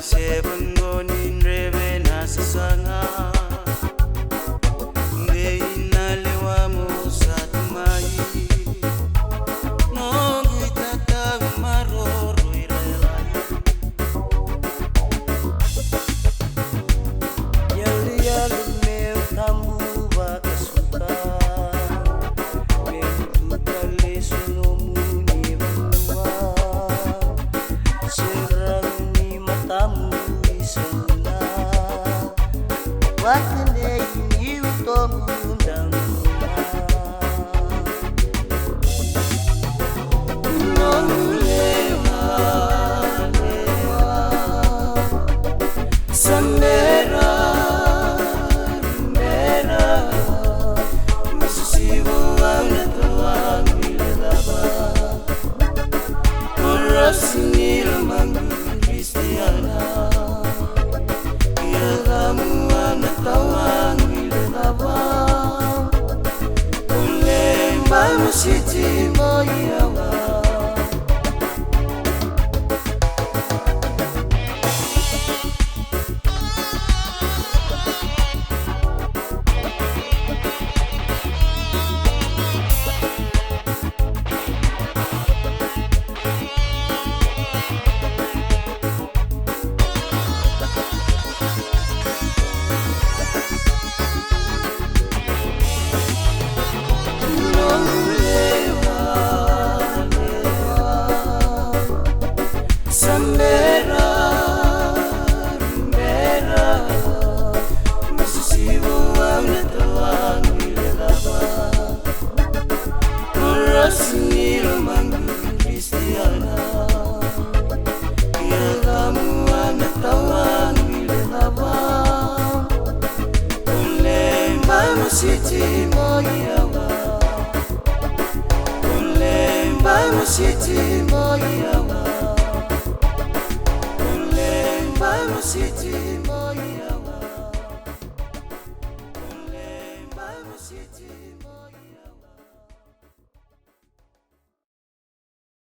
sebengoni rebe na sasanga ngeina lewa musat mai nongi tata maroro irelai yali yali meu tamu bakasuka meu tutale sunomu ni banua serang ni matamu isuna wakne ini utomu Sinil manggu Kristiana Ilamu anatawang ilaba Ulemba musiti moyawa Sinil manggu Kristiana Ilamu anatawang ilaba Ulemba musiti moyawa Ulemba musiti moyawa Ulemba musiti moyawa Ulemba musiti moyawa